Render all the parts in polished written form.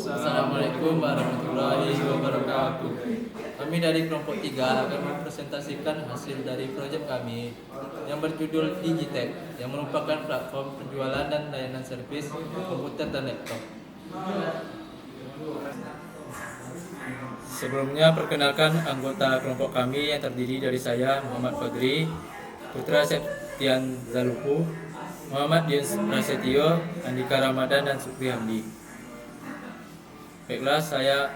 Assalamualaikum warahmatullahi wabarakatuh. Kami dari kelompok 3 akan mempresentasikan hasil dari proyek kami yang berjudul Digitech, yang merupakan platform penjualan dan layanan servis komputer dan laptop. Sebelumnya perkenalkan anggota kelompok kami yang terdiri dari saya Muhammad Fadri, Putra Septian Zalupu, Muhammad Dian Prasetyo, Andika Ramadan, dan Sukri Hamdi. Baiklah, saya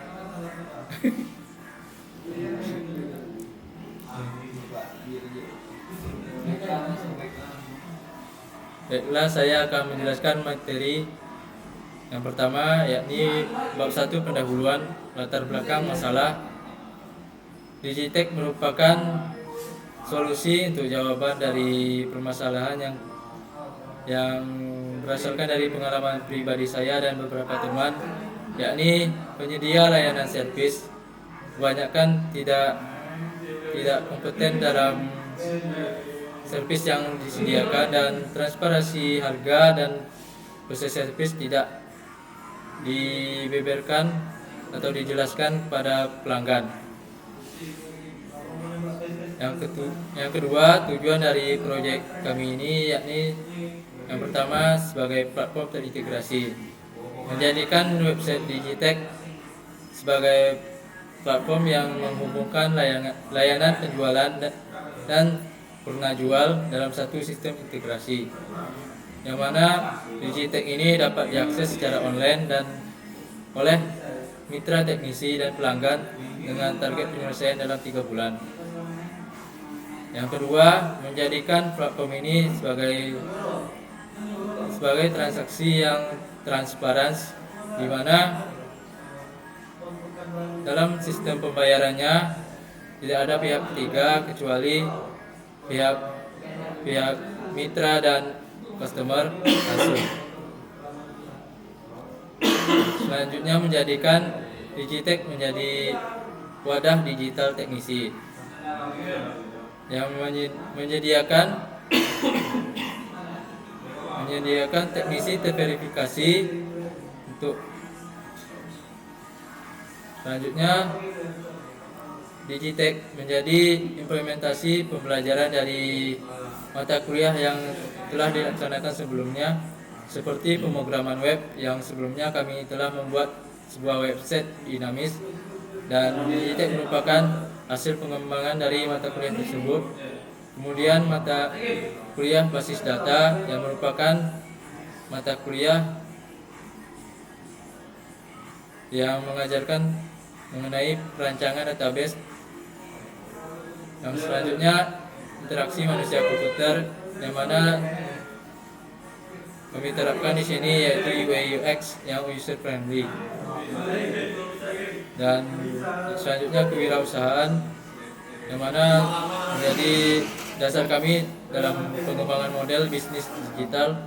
akan menjelaskan materi yang pertama, yakni bab 1 pendahuluan latar belakang masalah. Digitech merupakan solusi untuk jawaban dari permasalahan yang berasalkan dari pengalaman pribadi saya dan beberapa teman, yakni penyedia layanan servis kebanyakan tidak kompeten dalam servis yang disediakan, dan transparansi harga dan proses servis tidak dibeberkan atau dijelaskan kepada pelanggan. Yang kedua, tujuan dari proyek kami ini yakni yang pertama, sebagai platform terintegrasi, menjadikan website Digitech sebagai platform yang menghubungkan layanan penjualan dan pengajual dalam satu sistem integrasi, yang mana Digitech ini dapat diakses secara online dan oleh mitra teknisi dan pelanggan dengan target penyelesaian dalam 3 bulan. Yang kedua, menjadikan platform ini sebagai transaksi yang transparan, di mana dalam sistem pembayarannya tidak ada pihak ketiga kecuali pihak mitra dan customer langsung. Selanjutnya, menjadikan Digitech menjadi wadah digital teknisi yang menyediakan teknisi terverifikasi untuk. Selanjutnya, Digitech menjadi implementasi pembelajaran dari mata kuliah yang telah dilaksanakan sebelumnya, seperti pemrograman web yang sebelumnya kami telah membuat sebuah website dinamis, dan Digitech merupakan hasil pengembangan dari mata kuliah tersebut. Kemudian mata kuliah basis data yang merupakan mata kuliah yang mengajarkan mengenai perancangan database. Yang selanjutnya, interaksi manusia komputer, yang mana kami terapkan di sini yaitu UI UX yang user friendly. Dan selanjutnya, kewirausahaan, yang mana menjadi dasar kami dalam pengembangan model bisnis digital,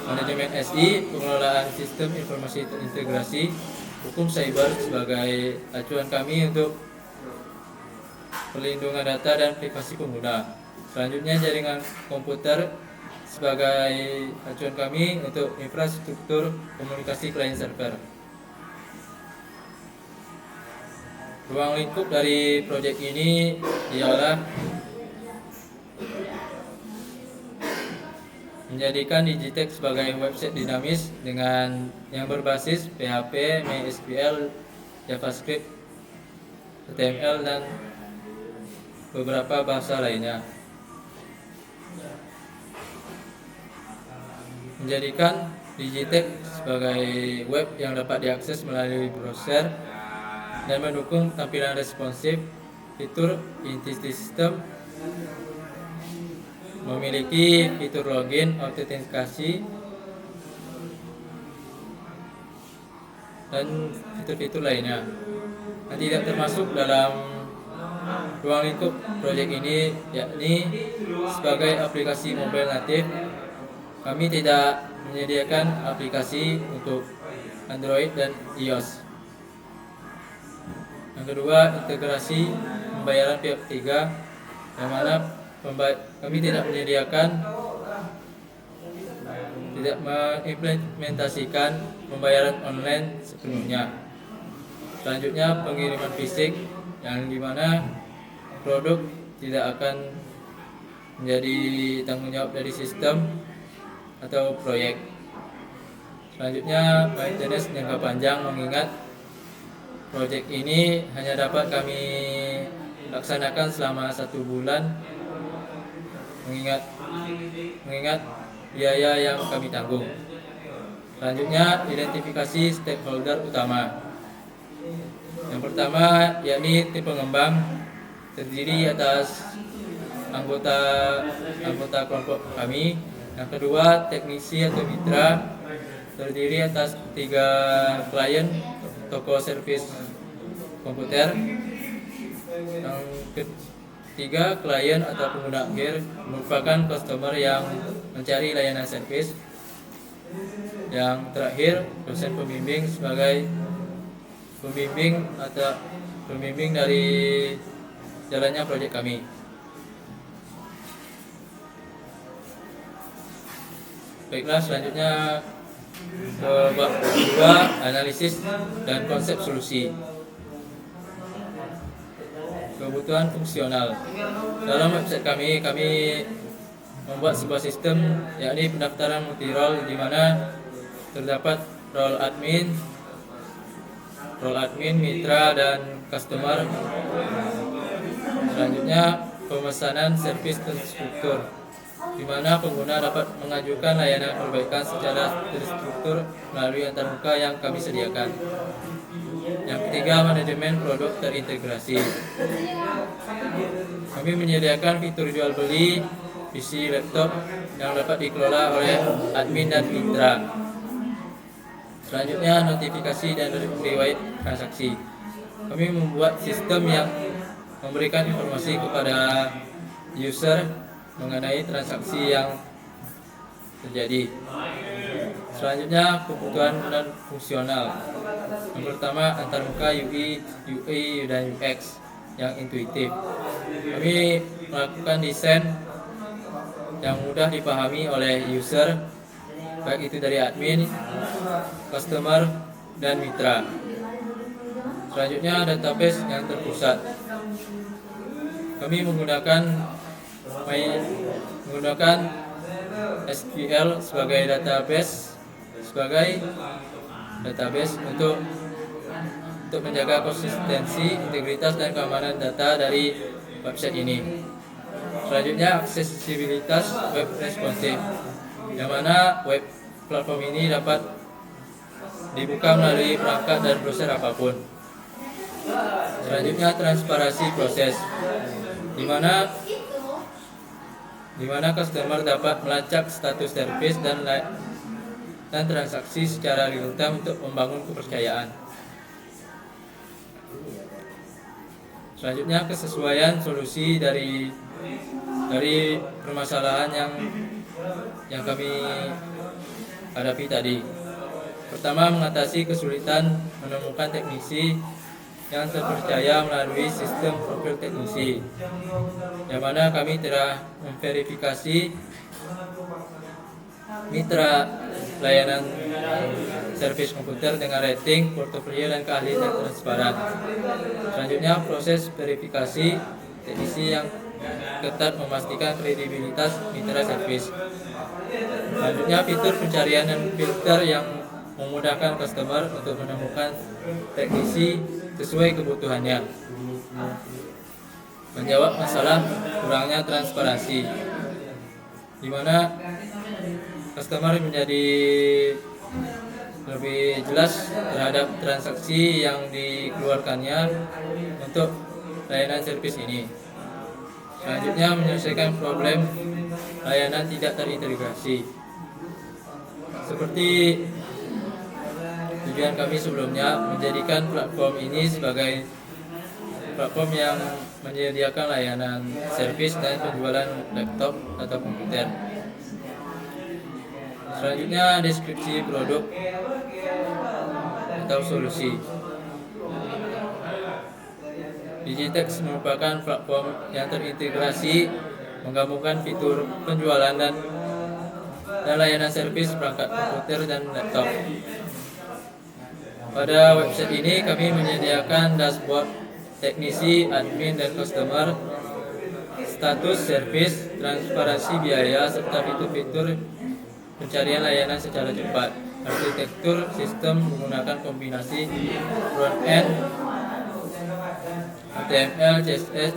manajemen SI, pengelolaan sistem informasi terintegrasi, hukum cyber sebagai acuan kami untuk perlindungan data dan privasi pengguna. Selanjutnya, jaringan komputer sebagai acuan kami untuk infrastruktur komunikasi klien server. Ruang lingkup dari proyek ini ialah menjadikan Digitech sebagai website dinamis dengan yang berbasis PHP, MySQL, JavaScript, HTML, dan beberapa bahasa lainnya. Menjadikan Digitech sebagai web yang dapat diakses melalui browser dan mendukung tampilan responsif, fitur inti sistem, memiliki fitur login, autentikasi, dan fitur-fitur lainnya. Dan tidak termasuk dalam ruang lingkup proyek ini yakni sebagai aplikasi mobile natif. Kami tidak menyediakan aplikasi untuk Android dan iOS. Yang kedua, integrasi pembayaran pihak ketiga, yang mana kami tidak menyediakan tidak mengimplementasikan pembayaran online sepenuhnya. Selanjutnya pengiriman fisik, yang dimana produk tidak akan menjadi tanggung jawab dari sistem atau proyek. Selanjutnya maintenance jangka panjang, mengingat proyek ini hanya dapat kami laksanakan selama 1 bulan, mengingat biaya yang kami tanggung. Selanjutnya identifikasi stakeholder utama. Yang pertama yakni tim pengembang, terdiri atas anggota kelompok kami. Yang kedua teknisi atau mitra, terdiri atas 3 klien toko servis komputer. Yang ketiga klien atau pengguna akhir, merupakan customer yang mencari layanan servis. Yang terakhir dosen pembimbing, sebagai pembimbing dari jalannya proyek kami. Baiklah, selanjutnya ke bab 2, analisis dan konsep solusi. Kebutuhan fungsional. Dalam website kami membuat sebuah sistem, yakni pendaftaran multi role, di mana terdapat role admin, mitra, dan customer. Selanjutnya pemesanan servis terstruktur, di mana pengguna dapat mengajukan layanan perbaikan secara terstruktur melalui antarmuka yang kami sediakan. Yang ketiga, manajemen produk terintegrasi. Kami menyediakan fitur jual beli PC laptop yang dapat dikelola oleh admin dan mitra. Selanjutnya, notifikasi dan riwayat transaksi. Kami membuat sistem yang memberikan informasi kepada user mengenai transaksi yang terjadi. Selanjutnya, kebutuhan dan fungsional. Yang pertama, antarmuka UI dan UX yang intuitif. Kami melakukan desain yang mudah dipahami oleh user, baik itu dari admin, customer, dan mitra. Selanjutnya, database yang terpusat. Kami menggunakan SQL sebagai database untuk menjaga konsistensi, integritas, dan keamanan data dari website ini. Selanjutnya, aksesibilitas web responsif, yang mana web platform ini dapat dibuka melalui perangkat dan browser apapun. Selanjutnya, transparansi proses, di mana customer dapat melacak status servis dan transaksi secara real time untuk membangun kepercayaan. Selanjutnya, kesesuaian solusi dari permasalahan yang kami hadapi tadi. Pertama, mengatasi kesulitan menemukan teknisi yang terpercaya melalui sistem profil teknisi, yang mana kami telah memverifikasi mitra layanan servis komputer dengan rating, portofolio, dan keahlian yang transparan. Selanjutnya, proses verifikasi teknisi yang ketat memastikan kredibilitas mitra servis. Selanjutnya, fitur pencarian dan filter yang memudahkan customer untuk menemukan teknisi sesuai kebutuhannya. Menjawab masalah kurangnya transparansi, di mana customer menjadi lebih jelas terhadap transaksi yang dikeluarkannya untuk layanan servis ini. Selanjutnya, menyelesaikan problem layanan tidak terintegrasi. Seperti tujuan kami sebelumnya, menjadikan platform ini sebagai platform yang menyediakan layanan servis dan penjualan laptop atau komputer. Selanjutnya, deskripsi produk atau solusi. Digitex merupakan platform yang terintegrasi, menggabungkan fitur penjualan dan dan layanan servis perangkat komputer dan laptop. Pada website ini kami menyediakan dashboard teknisi, admin, dan customer, status servis, transparansi biaya, serta fitur-fitur pencarian layanan secara cepat. Arsitektur sistem menggunakan kombinasi front-end, HTML, CSS,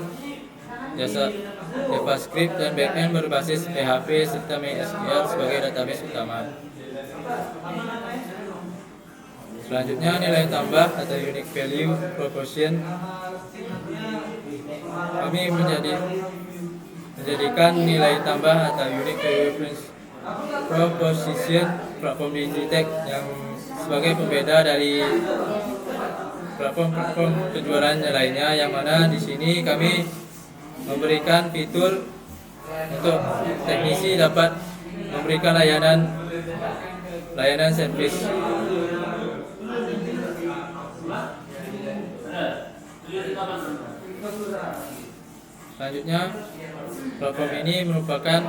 JavaScript, dan back-end berbasis PHP serta MySQL sebagai database utama. Selanjutnya, nilai tambah atau unique value proposition. Kami menjadikan nilai tambah atau unique value proposition platform Digitech yang sebagai pembeda dari platform penjualan lainnya, yang mana di sini kami memberikan fitur untuk teknisi dapat memberikan layanan servis. Selanjutnya, platform ini merupakan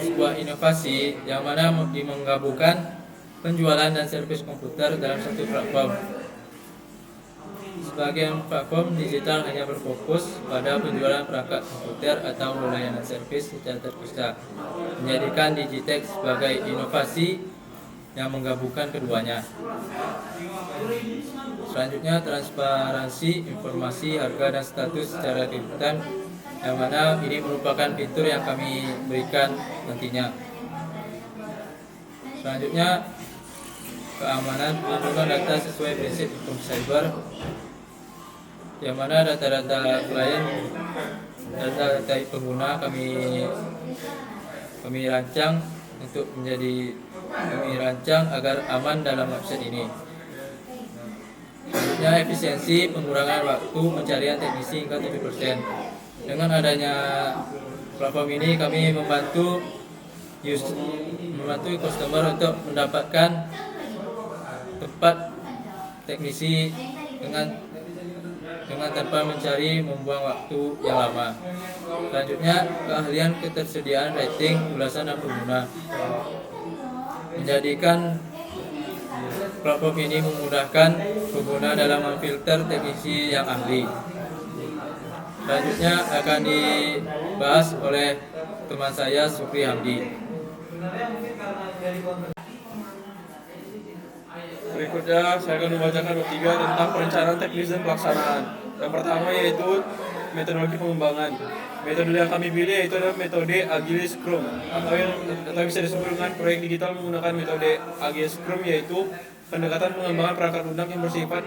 sebuah inovasi yang mana menggabungkan penjualan dan servis komputer dalam satu platform. Sebagian platform digital hanya berfokus pada penjualan perangkat komputer atau layanan servis secara terpisah, menjadikan Digitech sebagai inovasi yang menggabungkan keduanya. Selanjutnya, transparansi informasi harga dan status secara real-time, yang mana ini merupakan fitur yang kami berikan nantinya. Selanjutnya, keamanan perlindungan data sesuai prinsip hukum cyber, yang mana data-data klien, data-data pengguna kami rancang agar aman dalam website ini. Selanjutnya, efisiensi pengurangan waktu pencarian teknisi hingga 7%. Dengan adanya platform ini kami membantu customer untuk mendapatkan tepat teknisi dengan tanpa membuang waktu yang lama. Selanjutnya, keahlian ketersediaan rating, ulasan dan pengguna. Menjadikan platform ini memudahkan pengguna dalam memfilter teknisi yang ahli. Selanjutnya akan dibahas oleh teman saya, Supri Hamdi. Berikutnya saya akan membacakan bab 3 tentang perencanaan teknis dan pelaksanaan. Yang pertama yaitu metodologi pengembangan. Metode yang kami pilih yaitu adalah metode Agile Scrum atau bisa disebut dengan proyek digital menggunakan metode Agile Scrum, yaitu pendekatan pengembangan perangkat lunak yang bersifat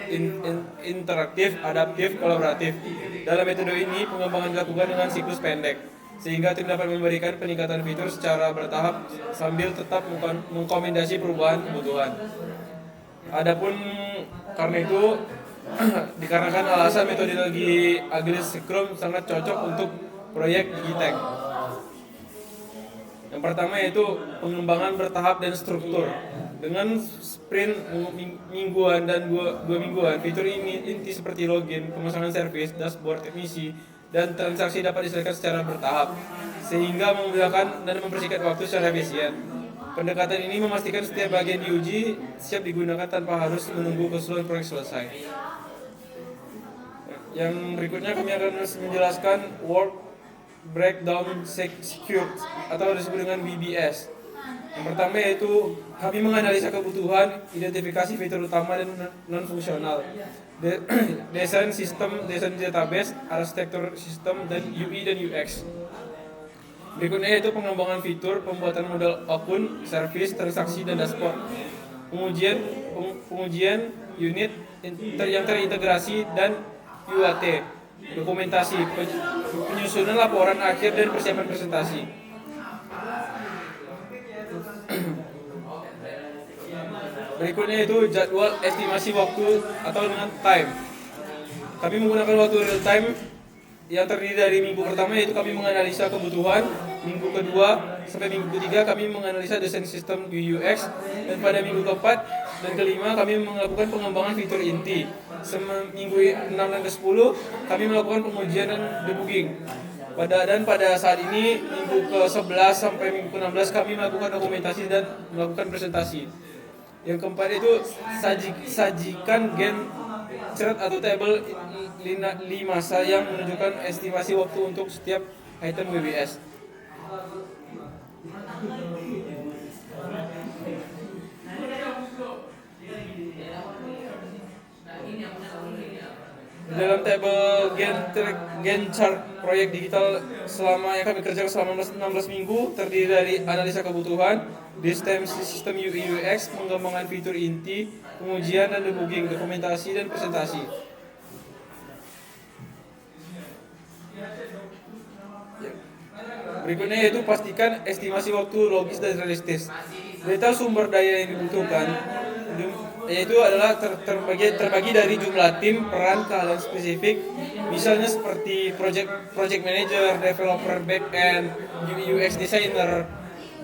interaktif, adaptif, kolaboratif. Dalam metode ini pengembangan dilakukan dengan siklus pendek, sehingga tim dapat memberikan peningkatan fitur secara bertahap sambil tetap mengkomendasi perubahan kebutuhan. Adapun karena itu dikarenakan alasan metodologi Agile Scrum sangat cocok untuk proyek Digitech. Yang pertama yaitu pengembangan bertahap dan struktur. Dengan sprint mingguan dan dua mingguan, fitur ini inti seperti login, pemasangan servis, dashboard teknisi, dan transaksi dapat diselesaikan secara bertahap, sehingga memudahkan dan mempersingkat waktu secara efisien. Pendekatan ini memastikan setiap bagian diuji siap digunakan tanpa harus menunggu keseluruhan proyek selesai. Yang berikutnya kami akan menjelaskan Work Breakdown Secure atau disebut dengan BBS. Yang pertama yaitu kami menganalisa kebutuhan, identifikasi fitur utama dan non-fungsional, desain sistem, desain database, arsitektur sistem, dan UI dan UX. Berikutnya yaitu pengembangan fitur, pembuatan model akun, servis, transaksi, dan dashboard. Pengujian unit yang terintegrasi dan UAT, dokumentasi, penyusunan laporan akhir, dan persiapan presentasi. Berikutnya itu jadwal estimasi waktu atau dengan time. Kami menggunakan waktu real time yang terdiri dari minggu pertama yaitu kami menganalisa kebutuhan, minggu kedua sampai minggu ketiga kami menganalisa desain sistem UX, dan pada minggu keempat dan kelima kami melakukan pengembangan fitur inti. Minggu 6 dan ke-10 kami melakukan pengujian dan debugging. Pada saat ini minggu ke-11 sampai minggu ke-16 kami melakukan dokumentasi dan melakukan presentasi. Yang keempat itu sajikan Gantt chart atau tabel masa yang menunjukkan estimasi waktu untuk setiap item WBS. Dalam tabel Gantt chart proyek digital yang kami kerjakan selama 16 minggu terdiri dari analisa kebutuhan, desain sistem UI UX, pengembangan fitur inti, pengujian dan debugging, dokumentasi dan presentasi. Berikutnya yaitu pastikan estimasi waktu logis dan realistis. Data sumber daya yang dibutuhkan yaitu adalah terbagi dari jumlah tim, peran, keahlian spesifik, misalnya seperti project manager, developer back-end, UX designer,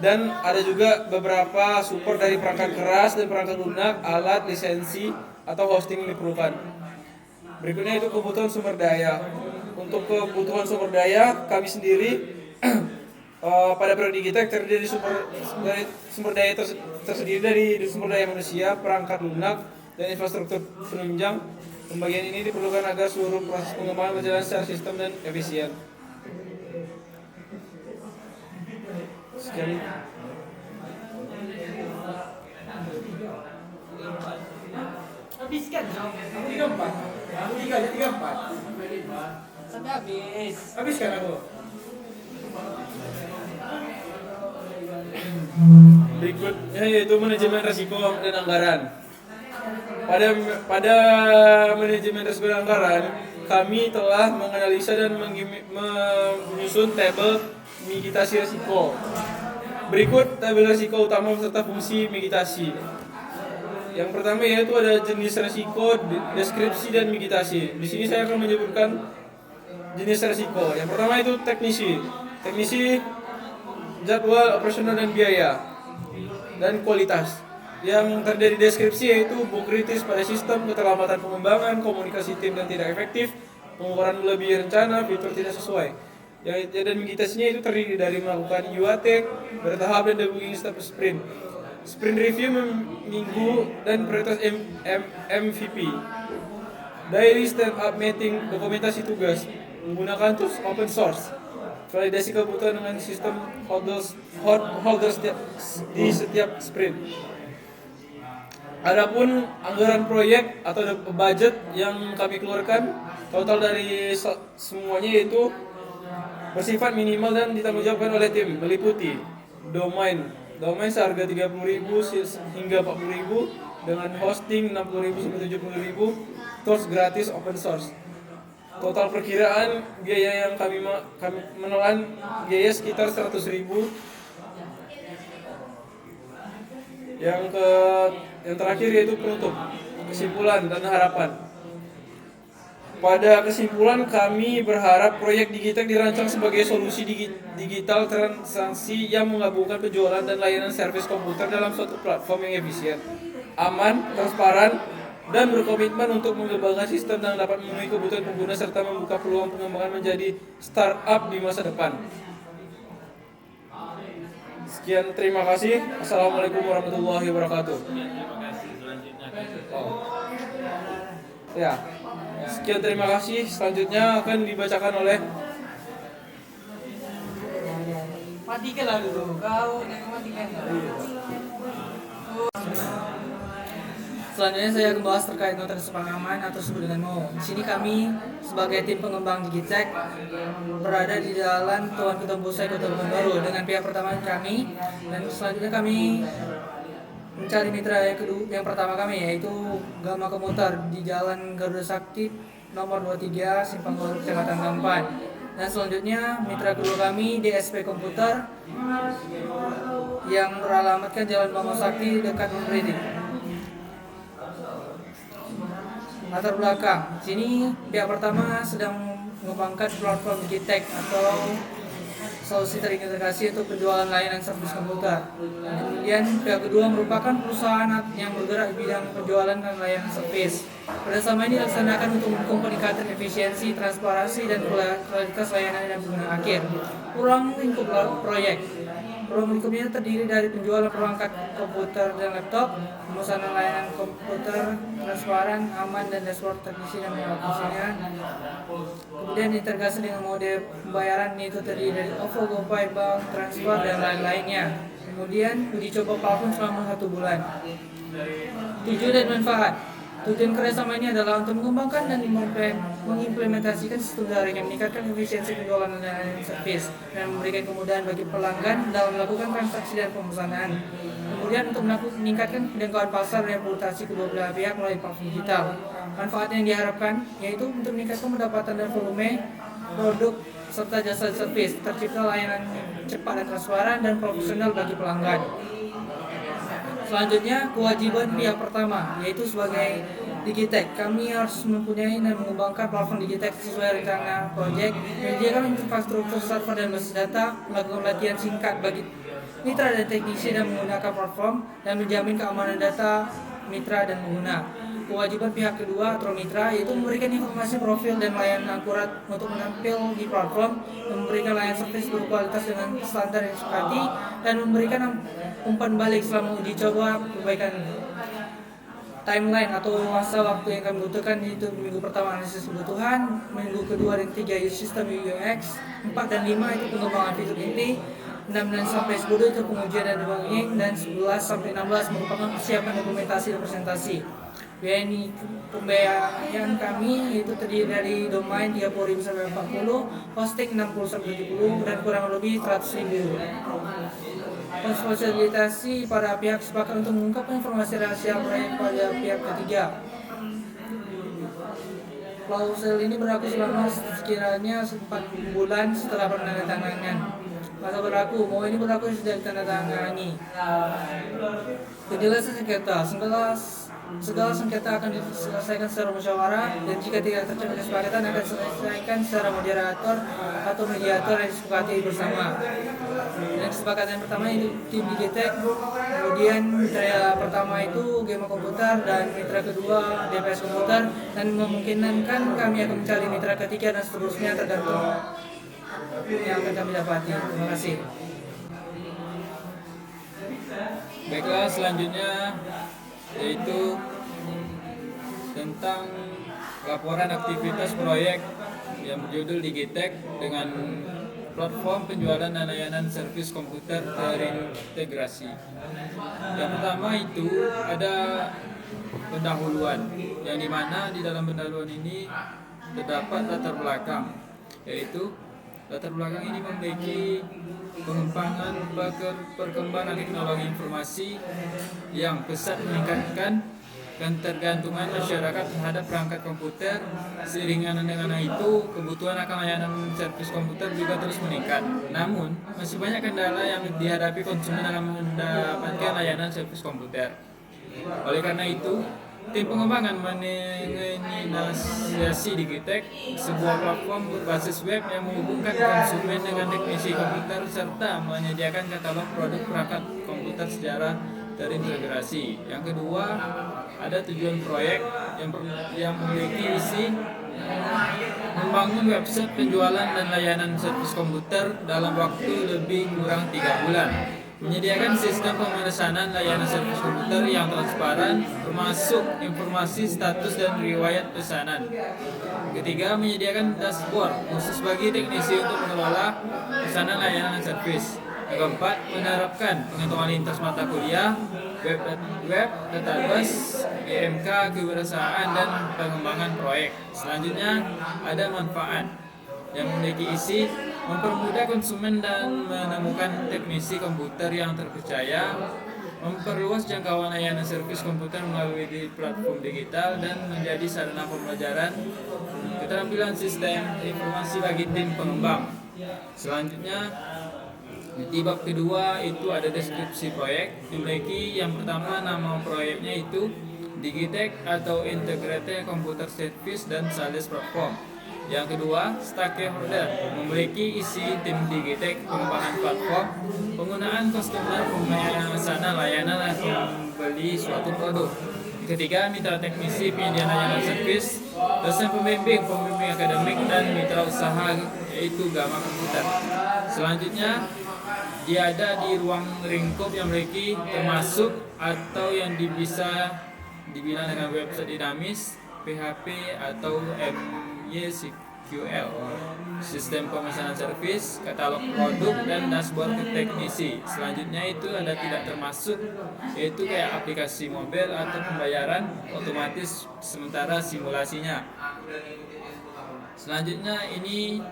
dan ada juga beberapa support dari perangkat keras dan perangkat lunak, alat, lisensi, atau hosting yang diperlukan. Berikutnya itu kebutuhan sumber daya. Untuk kebutuhan sumber daya, kami sendiri pada periode Digitech terdiri dari sumber daya tersendiri dari sumber daya manusia, perangkat lunak, dan infrastruktur penunjang. Pembagian ini diperlukan agar seluruh proses pengembangan berjalan secara sistem dan efisien. Sekian. Habiskan. 34. Sampai habis. Habiskan aku. Berikutnya yaitu manajemen risiko dan anggaran. Pada manajemen risiko dan anggaran, kami telah menganalisa dan menyusun tabel mitigasi risiko. Berikut tabel risiko utama beserta fungsi mitigasi. Yang pertama yaitu ada jenis risiko, deskripsi dan mitigasi. Di sini saya akan menyebutkan jenis risiko. Yang pertama itu teknisi, jadwal operasional dan biaya, dan kualitas. Yang terdiri deskripsi yaitu bug kritis pada sistem, keterlambatan pengembangan, komunikasi tim dan tidak efektif, pengukuran melebihi rencana, fitur tidak sesuai. Dan mitigasinya itu terdiri dari melakukan UAT bertahap dan debugging setiap sprint review minggu dan prioritas MVP, daily stand up meeting, dokumentasi tugas, menggunakan tools open source, validasi kebutuhan dengan sistem holders di setiap sprint. Adapun anggaran proyek atau budget yang kami keluarkan total dari semuanya yaitu bersifat minimal dan ditanggungjawabkan oleh tim, meliputi domain seharga 30.000 hingga 40.000 dengan hosting 60.000 sampai 70.000, tools gratis open source. Total perkiraan biaya yang kami menelan biaya sekitar 100.000. Yang terakhir yaitu penutup, kesimpulan dan harapan. Pada kesimpulan, kami berharap proyek Digitech dirancang sebagai solusi digital transaksi yang menggabungkan penjualan dan layanan servis komputer dalam suatu platform yang efisien, aman, transparan, dan berkomitmen untuk mengembangkan sistem yang dapat memenuhi kebutuhan pengguna serta membuka peluang pengembangan menjadi startup di masa depan. Sekian, terima kasih. Assalamualaikum warahmatullahi wabarakatuh. Ya. Sekian, terima kasih. Selanjutnya akan dibacakan oleh Matikan lah dulu. Kau matikan. Selanjutnya saya akan bahas terkait nota kesepahaman atau sebut dengan MO. Di sini kami sebagai tim pengembang Digitech berada di jalan Tuan Ketembusai Kota Pekanbaru dengan pihak pertama kami, dan selanjutnya kami mencari mitra yang pertama kami yaitu Gama Komuter di Jalan Garuda Sakti nomor 23 Simpang Galuh Kecamatan Gampan. Dan selanjutnya mitra kedua kami DSP Komputer yang beralamatkan Jalan Bambang Sakti dekat Mendridi. Latar belakang, sini pihak pertama sedang mengembangkan platform Digitech atau solusi terintegrasi untuk penjualan layanan servis komputer. Kemudian pihak kedua merupakan perusahaan yang bergerak di bidang penjualan dan layanan servis. Kerjasama ini dilaksanakan untuk mendukung peningkatan efisiensi, transparansi, dan kualitas layanan dan pengguna akhir. Ruang lingkup proyek. Ruang lingkupnya terdiri dari penjualan perangkat komputer dan laptop, pemesanan layanan komputer transparan, aman, dan dashboard teknisi dan mengawasinya. Kemudian integrasi dengan mode pembayaran itu terdiri dari OVO, GoPay, bank, transfer, dan lain-lainnya. Kemudian uji coba platform selama 1 bulan. Tujuan dan manfaat. Tujuan kerjasama ini adalah untuk mengembangkan dan mengimplementasikan sistem daring yang meningkatkan efisiensi penjualan dan layanan servis dan memberikan kemudahan bagi pelanggan dalam melakukan transaksi dan pemesanan. Kemudian untuk meningkatkan penjangkauan pasar dan reputasi kedua belah pihak melalui platform digital. Manfaat yang diharapkan yaitu untuk meningkatkan pendapatan dan volume produk serta jasa servis, tercipta layanan cepat dan transparan dan profesional bagi pelanggan. Selanjutnya, kewajiban pihak pertama, yaitu sebagai Digitek. Kami harus mempunyai dan mengembangkan platform Digitek sesuai rencana proyek, menyediakan infrastruktur server dan basis data, melakukan latihan singkat bagi mitra dan teknisi dan menggunakan platform, dan menjamin keamanan data mitra dan pengguna. Kewajiban pihak kedua atau mitra yaitu memberikan informasi profil dan layanan akurat untuk menampil di platform, memberikan layanan servis berkualitas dengan standar yang disepakati, dan memberikan umpan balik selama uji coba perbaikan. Timeline atau masa waktu yang kami butuhkan yaitu minggu pertama analisis kebutuhan, minggu kedua dan 3 sistem UX, 4 dan 5 itu pengembangan fitur inti, 6 dan sampai 10 itu pengujian dan debugging, dan 11 sampai 16 merupakan persiapan dokumentasi dan presentasi. Biaya pembiayaan kami itu terdiri dari domain 30.000 sampai 40, hosting 60 sampai 70, dan kurang lebih 100.000. Konsolidasi pada pihak sepakat untuk mengungkapkan informasi rahasia proyek pada pihak ketiga. Klausul ini berlaku selama sekiranya 4 bulan setelah penandatanganan. Masa berlaku, mau ini berlaku sudah ditandatangani. Kejelasan sengketa, segala sengketa akan diselesaikan secara musyawarah, dan jika tidak tercapai kesepakatan akan diselesaikan secara moderator atau mediator yang disepakati bersama. Dan kesepakatan pertama itu tim Digitek, kemudian mitra pertama itu Gema Komputer, dan mitra kedua DPS Komputer, dan memungkinkan kami akan mencari mitra ketiga dan seterusnya tergantung yang akan kami dapati. Terima kasih. Baiklah, selanjutnya yaitu tentang laporan aktivitas proyek yang berjudul Digitek dengan platform penjualan dan layanan servis komputer terintegrasi. Yang pertama itu ada pendahuluan, yang dimana di dalam pendahuluan ini terdapat latar belakang, yaitu latar belakang ini memiliki pengembangan perkembangan teknologi informasi yang pesat meningkatkan ketergantungan masyarakat terhadap perangkat komputer. Seiringan dengan itu, kebutuhan akan layanan servis komputer juga terus meningkat. Namun, masih banyak kendala yang dihadapi konsumen dalam mendapatkan layanan servis komputer. Oleh karena itu, tim pengembangan menginisiasi Digitek, sebuah platform berbasis web yang menghubungkan konsumen dengan teknisi komputer serta menyediakan katalog produk perangkat komputer secara terintegrasi. Yang kedua, ada tujuan proyek yang memiliki isi membangun website penjualan dan layanan servis komputer dalam waktu lebih kurang 3 bulan. Menyediakan sistem pemesanan layanan servis komputer yang transparan, termasuk informasi status dan riwayat pesanan. Ketiga, menyediakan dashboard khusus bagi teknisi untuk mengelola pesanan layanan servis. Yang keempat, menerapkan penghitungan lintas mata kuliah, web database, EMK, kewirausahaan, dan pengembangan proyek. Selanjutnya, ada manfaat yang memiliki isi mempermudah konsumen dan menemukan teknisi komputer yang terpercaya, memperluas jangkauan layanan servis komputer melalui di platform digital, dan menjadi sarana pembelajaran keterampilan sistem informasi bagi tim pengembang. Selanjutnya, di bab kedua itu ada deskripsi proyek. Dimiliki yang pertama nama proyeknya itu Digitek atau Integrated Computer Service dan Sales Platform. Yang kedua, stakeholder memiliki isi tim Digitech pengembangan platform, penggunaan customer, pembayaran layanan atau membeli suatu produk. Ketiga, mitra teknisi, penyediaan layanan servis, dosen pembimbing akademik, dan mitra usaha yaitu Gama Komputer. Selanjutnya, dia ada di ruang lingkup yang memiliki termasuk atau yang bisa dibilang dengan website dinamis, PHP atau MySQL, sistem pemesanan servis, katalog produk, dan dashboard teknisi. Selanjutnya itu ada tidak termasuk, yaitu kayak aplikasi mobil atau pembayaran otomatis sementara simulasinya. Selanjutnya ini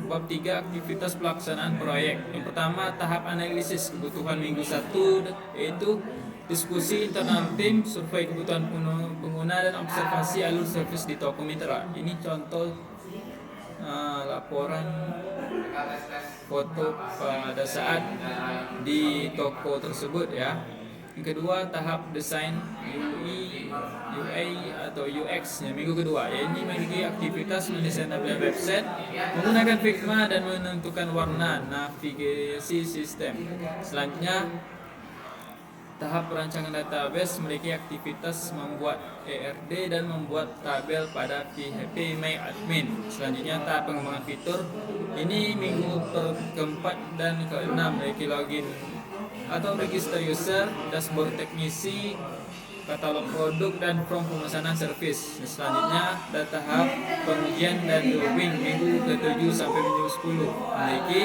bab 3, aktivitas pelaksanaan proyek. Yang pertama, tahap analisis kebutuhan minggu 1, yaitu diskusi internal tim, survei kebutuhan pengguna, dan observasi alur servis di toko mitra. Ini contoh laporan foto pada saat di toko tersebut ya. Yang kedua, tahap desain UI atau UX yang minggu kedua. Ini memiliki aktivitas mendesain tampilan website, menggunakan Figma dan menentukan warna navigasi sistem. Selanjutnya, tahap perancangan database memiliki aktivitas membuat ERD dan membuat tabel pada PHP MyAdmin. Selanjutnya, tahap pengembangan fitur. Ini minggu keempat dan keenam memiliki login atau register user, dashboard teknisi, katalog produk, dan form pemesanan servis. Selanjutnya, ada tahap pengujian dan drawing minggu ke-7 sampai minggu 10. Memiliki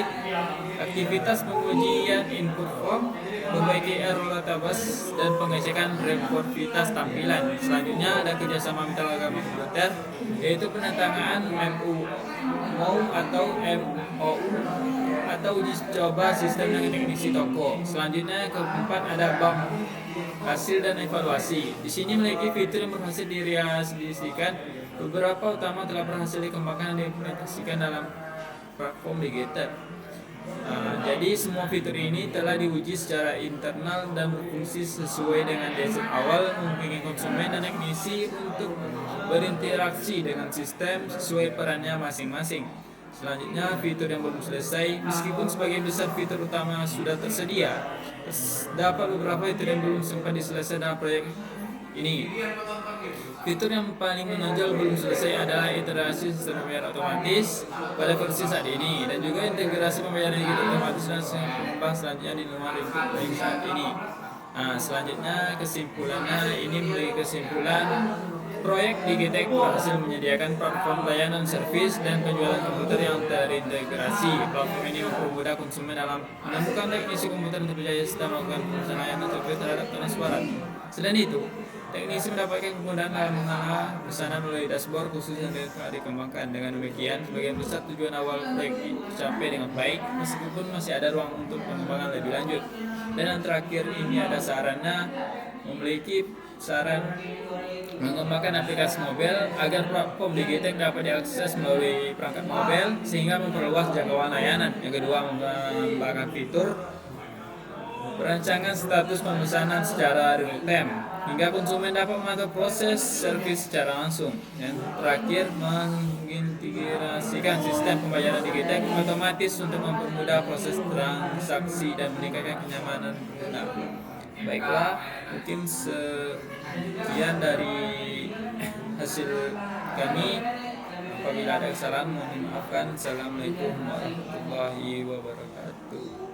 aktivitas pengujian input form, memperbaiki error database, dan pengecekan reportivitas tampilan. Selanjutnya, ada kerjasama mitra Gama Komputer, yaitu penandatangan MOU atau uji coba sistem dengan teknisi toko. Selanjutnya, keempat ada BAM, hasil dan evaluasi. Di sini memiliki fitur yang berhasil direalisasikan. Beberapa utama telah berhasil dikembangkan dan diimplementasikan dalam platform Digitech. Jadi semua fitur ini telah diuji secara internal dan berfungsi sesuai dengan desain awal, memungkinkan konsumen dan teknisi untuk berinteraksi dengan sistem sesuai perannya masing-masing. Selanjutnya, fitur yang belum selesai. Meskipun sebagian besar fitur utama sudah tersedia, dapat beberapa fitur yang belum sempat diselesaikan dalam proyek ini. Fitur yang paling menonjol belum selesai adalah iterasi sistem pembayaran otomatis pada versi saat ini, dan juga integrasi pembayaran digital otomatis dan pengembang selanjutnya di luar lingkup saat ini. Selanjutnya, kesimpulannya ini memiliki kesimpulan. Proyek Digitech berhasil menyediakan platform layanan servis dan penjualan komputer yang terintegrasi. Platform ini mempermudah konsumen dalam menemukan teknisi komputer untuk berjaya serta melakukan pemesanan layanan servis terhadap transparan. Selain itu, teknisi mendapatkan kemudahan dalam mengelola pesanan melalui dashboard khusus yang dikembangkan. Dengan demikian, sebagian besar tujuan awal proyek tercapai dengan baik, meskipun masih ada ruang untuk pengembangan lebih lanjut. Dan yang terakhir ini ada sarannya, memiliki saran mengembangkan aplikasi mobil agar platform Digitech dapat diakses melalui perangkat mobil sehingga memperluas jangkauan layanan. Yang kedua, mengembangkan fitur perancangan status pemesanan secara real time hingga konsumen dapat memantau proses servis secara langsung. Yang terakhir, mengintegrasikan sistem pembayaran Digitech otomatis untuk mempermudah proses transaksi dan meningkatkan kenyamanan pengguna. Baiklah, mungkin sekian dari hasil kami. Apabila ada kesalahan, mohon dimaafkan. Assalamualaikum warahmatullahi wabarakatuh.